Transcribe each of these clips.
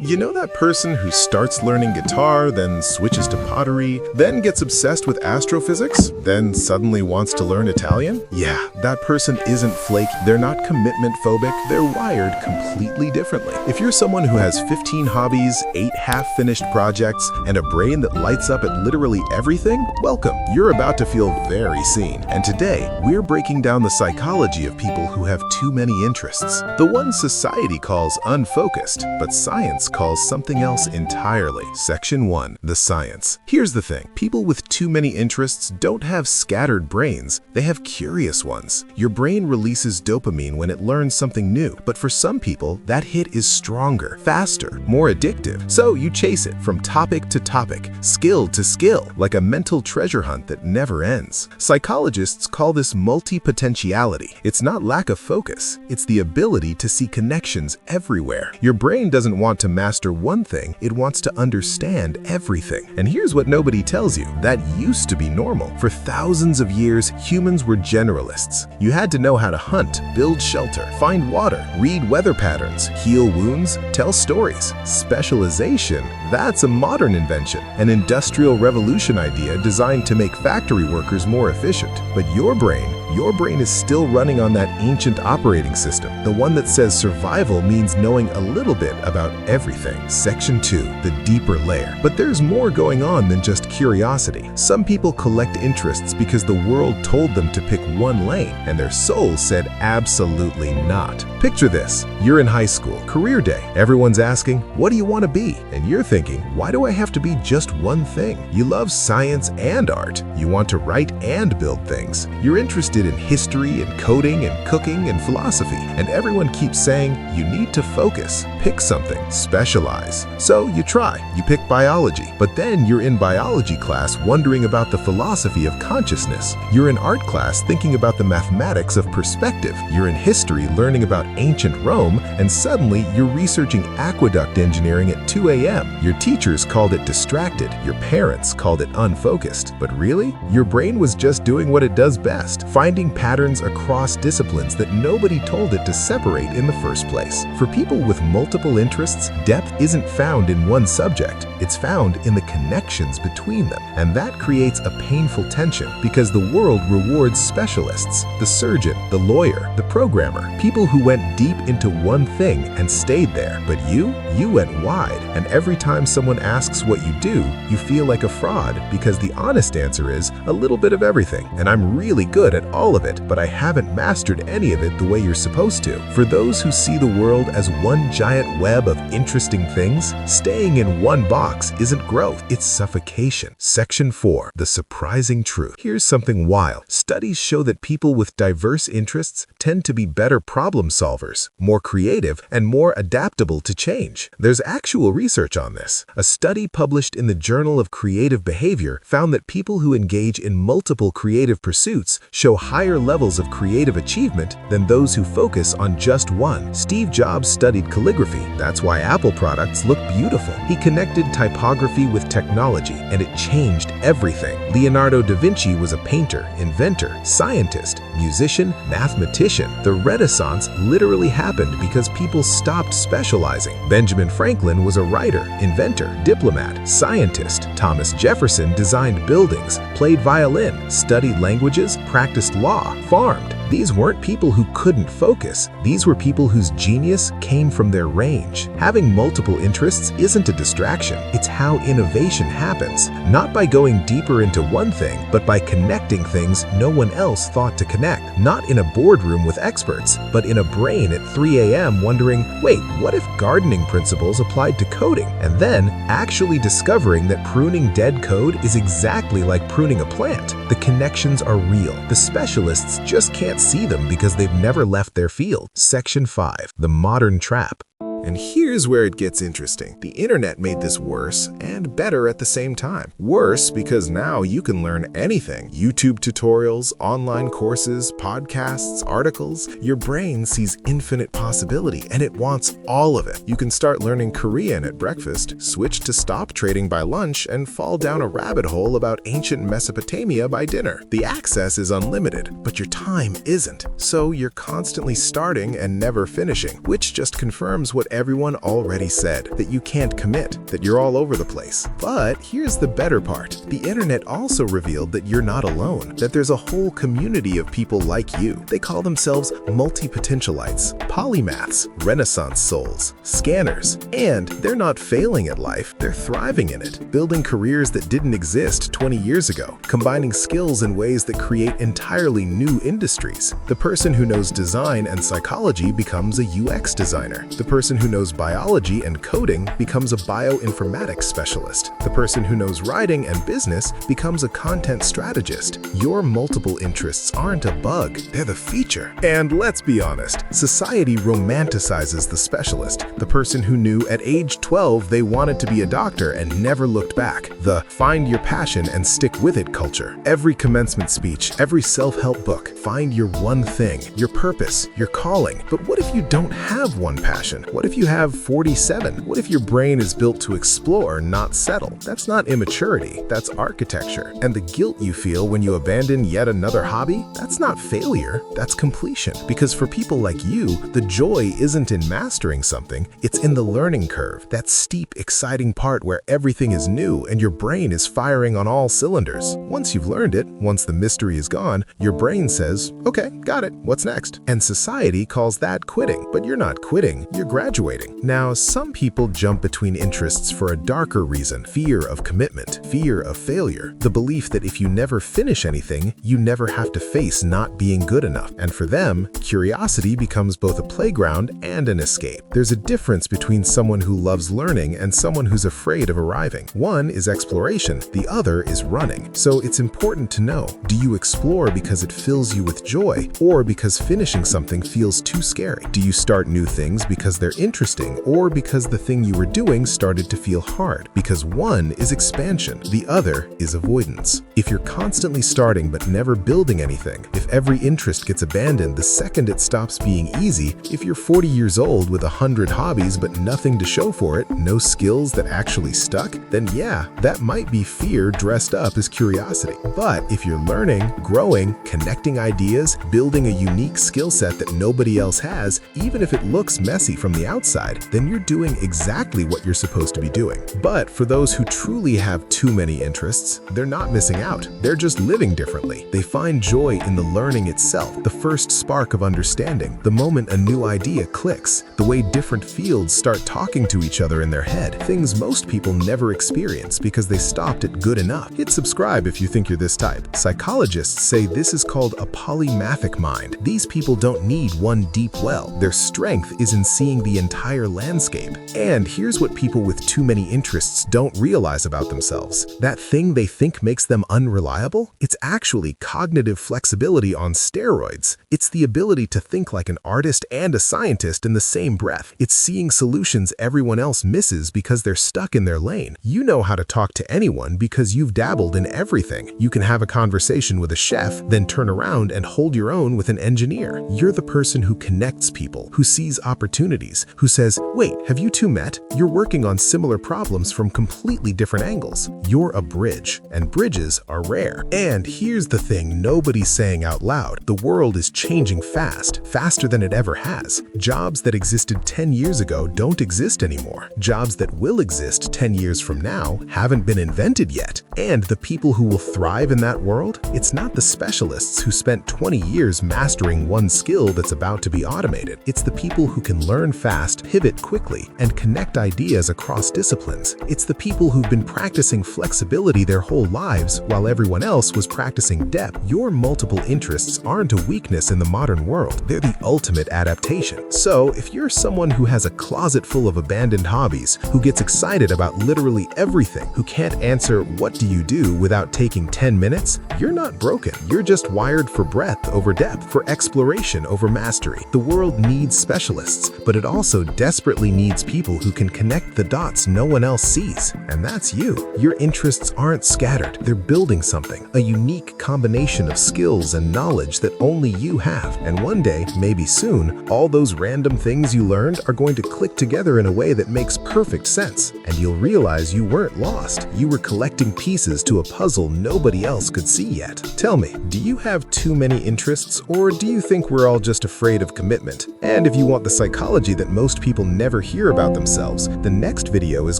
You know that person who starts learning guitar, then switches to pottery, then gets obsessed with astrophysics, then suddenly wants to learn Italian? Yeah, that person isn't flaky. They're not commitment phobic. They're wired completely differently. If you're someone who has 15 hobbies, 8 half-finished projects, and a brain that lights up at literally everything, welcome. You're about to feel very seen. And today, we're breaking down the psychology of people who have too many interests. The one society calls unfocused, but science calls something else entirely. Section 1. The science. Here's the thing. People with too many interests don't have scattered brains. They have curious ones. Your brain releases dopamine when it learns something new, but for some people, that hit is stronger, faster, more addictive. So you chase it from topic to topic, skill to skill, like a mental treasure hunt that never ends. Psychologists call this multipotentiality. It's not lack of focus. It's the ability to see connections everywhere. Your brain doesn't want to master one thing, it wants to understand everything. And here's what nobody tells you. That used to be normal. For thousands of years, humans were generalists. You had to know how to hunt, build shelter, find water, read weather patterns, heal wounds, tell stories. Specialization, that's a modern invention, an industrial revolution idea designed to make factory workers more efficient. But your brain is still running on that ancient operating system, the one that says survival means knowing a little bit about everything. Section 2. The deeper layer. But there's more going on than just curiosity. Some people collect interests because the world told them to pick one lane, and their soul said absolutely not. Picture this. You're in high school, career day. Everyone's asking, what do you want to be? And you're thinking, why do I have to be just one thing? You love science and art. You want to write and build things. You're interested in history and coding and cooking and philosophy. And everyone keeps saying, you need to focus, pick something, specialize. So you try. You pick biology. But then you're in biology class wondering about the philosophy of consciousness. You're in art class thinking about the mathematics of perspective. You're in history learning about ancient Rome, and suddenly you're researching aqueduct engineering at 2 a.m. Your teachers called it distracted. Your parents called it unfocused. But really, your brain was just doing what it does best, finding patterns across disciplines that nobody told it to separate in the first place. For people with multiple interests, depth isn't found in one subject. It's found in the connections between them. And that creates a painful tension because the world rewards specialists, the surgeon, the lawyer, the programmer, people who went deep into one thing and stayed there. But you went wide. And every time someone asks what you do, you feel like a fraud because the honest answer is a little bit of everything. And I'm really good at all of it, but I haven't mastered any of it the way you're supposed to. For those who see the world as one giant web of interesting things, staying in one box isn't growth, it's suffocation. Section 4. The surprising truth. Here's something wild. Studies show that people with diverse interests tend to be better problem solvers, more creative, and more adaptable to change. There's actual research on this. A study published in the Journal of Creative Behavior found that people who engage in multiple creative pursuits show higher levels of creative achievement than those who focus on just one. Steve Jobs studied calligraphy. That's why Apple products look beautiful. He connected typography with technology, and it changed everything. Leonardo da Vinci was a painter, inventor, scientist, musician, mathematician. The Renaissance literally happened because people stopped specializing. Benjamin Franklin was a writer, inventor, diplomat, scientist. Thomas Jefferson designed buildings, played violin, studied languages, practiced law, farmed. These weren't people who couldn't focus. These were people whose genius came from their range. Having multiple interests isn't a distraction. It's how innovation happens. Not by going deeper into one thing, but by connecting things no one else thought to connect. Not in a boardroom with experts, but in a brain at 3 a.m. wondering, wait, what if gardening principles applied to coding? And then actually discovering that pruning dead code is exactly like pruning a plant. The connections are real. The specialists just can't see them because they've never left their field. Section 5. The modern trap. And here's where it gets interesting. The internet made this worse and better at the same time. Worse because now you can learn anything. YouTube tutorials, online courses, podcasts, articles. Your brain sees infinite possibility and it wants all of it. You can start learning Korean at breakfast, switch to stop trading by lunch, and fall down a rabbit hole about ancient Mesopotamia by dinner. The access is unlimited, but your time isn't. So you're constantly starting and never finishing, which just confirms what everyone already said, that you can't commit, that you're all over the place. But here's the better part. The internet also revealed that you're not alone, that there's a whole community of people like you. They call themselves multipotentialites, polymaths, renaissance souls, scanners, and they're not failing at life, they're thriving in it, building careers that didn't exist 20 years ago, combining skills in ways that create entirely new industries. The person who knows design and psychology becomes a UX designer. The person who knows biology and coding becomes a bioinformatics specialist. The person who knows writing and business becomes a content strategist. Your multiple interests aren't a bug, they're the feature. And let's be honest, society romanticizes the specialist, the person who knew at age 12 they wanted to be a doctor and never looked back. The find your passion and stick with it culture. Every commencement speech, every self-help book, find your one thing, your purpose, your calling. But what if you don't have one passion? What if you have 47? What if your brain is built to explore, not settle? That's not immaturity, that's architecture. And the guilt you feel when you abandon yet another hobby, that's not failure, that's completion. Because for people like you, the joy isn't in mastering something, it's in the learning curve, that steep, exciting part where everything is new and your brain is firing on all cylinders. Once you've learned it, once the mystery is gone, your brain says, okay, got it, what's next? And society calls that quitting. But you're not quitting, you're graduating. Now, some people jump between interests for a darker reason: fear of commitment, fear of failure, the belief that if you never finish anything, you never have to face not being good enough. And for them, curiosity becomes both a playground and an escape. There's a difference between someone who loves learning and someone who's afraid of arriving. One is exploration, the other is running. So it's important to know, do you explore because it fills you with joy, or because finishing something feels too scary? Do you start new things because they're interesting, or because the thing you were doing started to feel hard? Because one is expansion, the other is avoidance. If you're constantly starting but never building anything, if every interest gets abandoned the second it stops being easy, if you're 40 years old with 100 hobbies but nothing to show for it, no skills that actually stuck, then yeah, that might be fear dressed up as curiosity. But if you're learning, growing, connecting ideas, building a unique skill set that nobody else has, even if it looks messy from the outside, then you're doing exactly what you're supposed to be doing. But for those who truly have too many interests, they're not missing out. They're just living differently. They find joy in the learning itself, the first spark of understanding, the moment a new idea clicks, the way different fields start talking to each other in their head, things most people never experience because they stopped at good enough. Hit subscribe if you think you're this type. Psychologists say this is called a polymathic mind. These people don't need one deep well. Their strength is in seeing the entire landscape. And here's what people with too many interests don't realize about themselves. That thing they think makes them unreliable? It's actually cognitive flexibility on steroids. It's the ability to think like an artist and a scientist in the same breath. It's seeing solutions everyone else misses because they're stuck in their lane. You know how to talk to anyone because you've dabbled in everything. You can have a conversation with a chef, then turn around and hold your own with an engineer. You're the person who connects people, who sees opportunities, who says, wait, have you two met? You're working on similar problems from completely different angles. You're a bridge, and bridges are rare. And here's the thing nobody's saying out loud. The world is changing fast, faster than it ever has. Jobs that existed 10 years ago don't exist anymore. Jobs that will exist 10 years from now haven't been invented yet. And the people who will thrive in that world, it's not the specialists who spent 20 years mastering one skill that's about to be automated. It's the people who can learn fast, pivot quickly, and connect ideas across disciplines. It's the people who've been practicing flexibility their whole lives while everyone else was practicing depth. Your multiple interests aren't a weakness in the modern world. They're the ultimate adaptation. So if you're someone who has a closet full of abandoned hobbies, who gets excited about literally everything, who can't answer what do you do without taking 10 minutes, you're not broken. You're just wired for breadth over depth, for exploration over mastery. The world needs specialists, but it also desperately needs people who can connect the dots no one else sees. And that's you. Your interests aren't scattered. They're building something, a unique combination of skills and knowledge that only you have. And one day, maybe soon, all those random things you learned are going to click together in a way that makes perfect sense. And you'll realize you weren't lost. You were collecting pieces to a puzzle nobody else could see yet. Tell me, do you have too many interests, or do you think we're all just afraid of commitment? And if you want the psychology that most people never hear about themselves, the next video is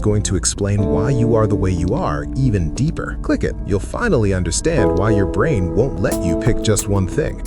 going to explain why you are the way you are even deeper. Click it. You'll finally understand why your brain won't let you pick just one thing.